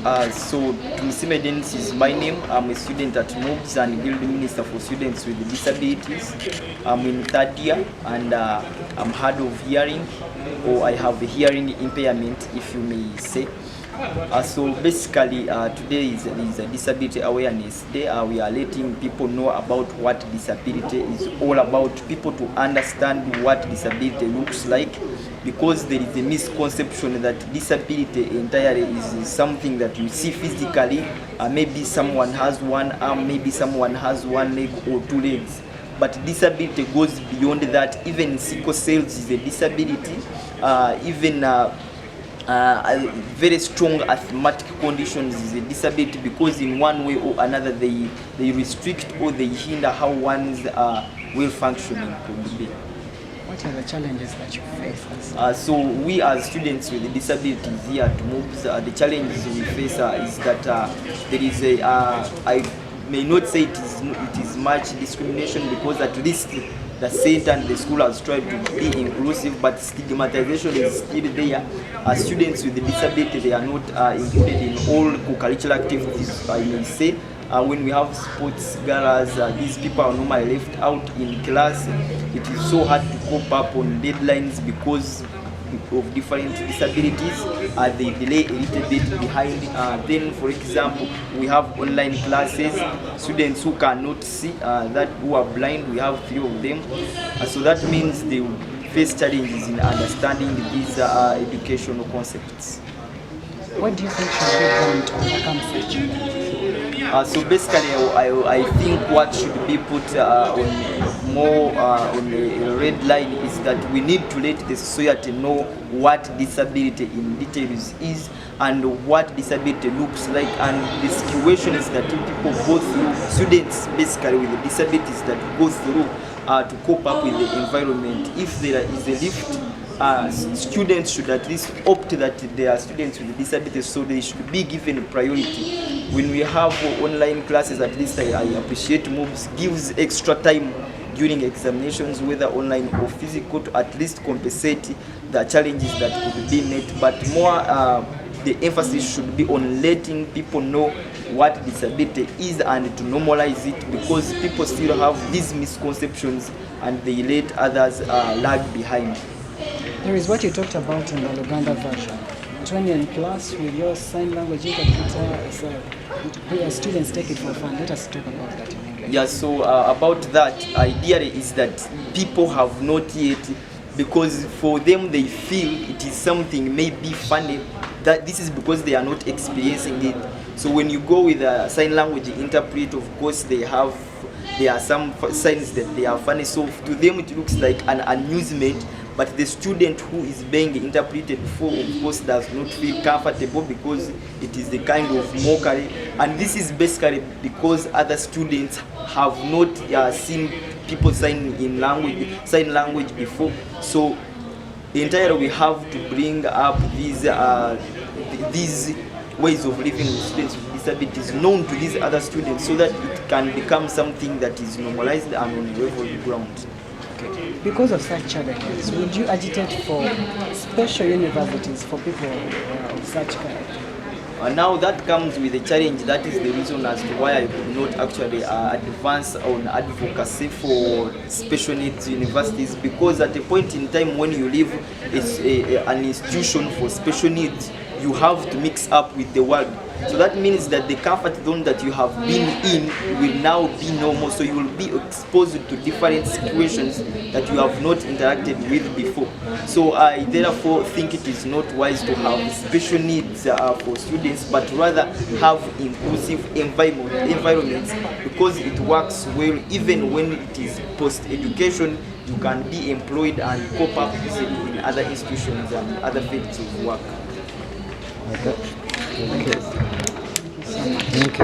So Tumsimedens is my name. I'm a student at Mubs and Guild Minister for Students with Disabilities. I'm in third year and I'm hard of hearing, or I have a hearing impairment, if you may say. So basically today is a disability awareness day. We are letting people know about what disability is all about, people to understand what disability looks like, because there is a misconception that disability entirely is something that you see physically. Maybe someone has one arm, maybe someone has one leg or two legs. But disability goes beyond that. Even sickle cells is a disability. Even very strong asthmatic conditions is a disability, because in one way or another they restrict or they hinder how one's well functioning could be. What are the challenges that you face? So we as students with disabilities here at Mubs, the challenges we face is that there is a, I may not say it is much discrimination, because at least the center and the school has tried to be inclusive, but stigmatization is still there. Students with disability, they are not included in all co-curricular activities, I may say. When we have sports galas, these people are normally left out in class. It is so hard to cope up on deadlines because of different disabilities. They delay a little bit behind. Then, for example, we have online classes. Students who cannot see, that who are blind, we have 3 of them. So that means they will face challenges in understanding these educational concepts. What do you think should be done to overcome such challenges? So basically, I think what should be put on a red line is that we need to let the society know what disability in details is and what disability looks like, and the situations that people go through, students basically with disabilities that go through to cope up with the environment. If there is a lift, students should at least opt that they are students with disabilities, so they should be given priority. When we have online classes, at least I appreciate Mubs gives extra time during examinations, whether online or physical, to at least compensate the challenges that could be met. But more, the emphasis should be on letting people know what disability is and to normalize it, because people still have these misconceptions and they let others lag behind. There is what you talked about in the Luganda version. When you're in class with your sign language interpreter, so your students take it for fun. Let us talk about that in English. Yeah, so about that, idea is that people have not yet, because for them they feel it is something maybe funny, that this is because they are not experiencing it. So when you go with a sign language interpreter, of course there are some signs that they are funny, so to them it looks like an amusement. But the student who is being interpreted for, of course, does not feel comfortable, because it is the kind of mockery. And this is basically because other students have not seen people sign language before. So entirely we have to bring up these ways of living with students with disabilities known to these other students, so that it can become something that is normalized and on a level ground. Because of such challenges, would you agitate for special universities for people of such kind? Now that comes with a challenge. That is the reason as to why I could not actually advance on advocacy for special needs universities, because at a point in time when you leave an institution for special needs, you have to mix up with the world. So that means that the comfort zone that you have been in will now be normal, so you will be exposed to different situations that you have not interacted with before. So I therefore think it is not wise to have special needs for students, but rather have inclusive environments, because it works well. Even when it is post-education, you can be employed and cope up easily in other institutions and other fields of work. Thank you so much.